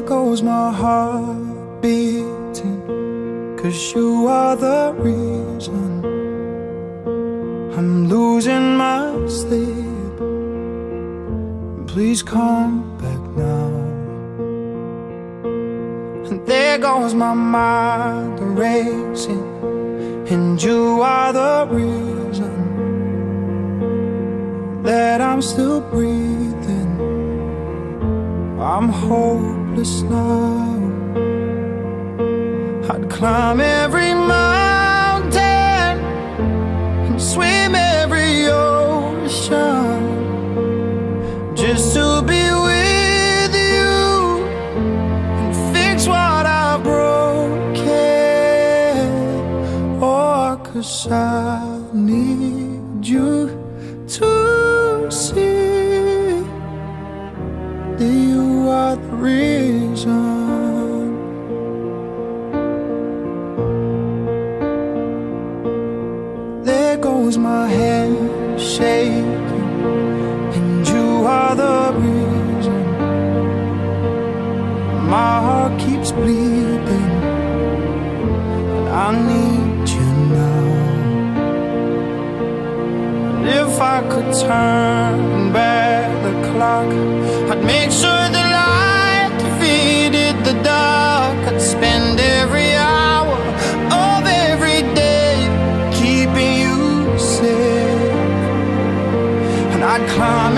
goes my heart beating, 'cause you are the reason I'm losing my sleep. Please come back now. And there goes my mind racing, and you are the reason that I'm still breathing. I'm hopeless now. I'd climb every mountain and swim every ocean just to be with you and fix what I've broken. Oh, 'cause I need you to see that you are the reason. There goes my hand shaking, and you are the reason my heart keeps bleeding, and I need you now. And if I could turn back the clock, I'd make sure the light defeated the dark. I'd spend every hour of every day keeping you safe, and I'd climb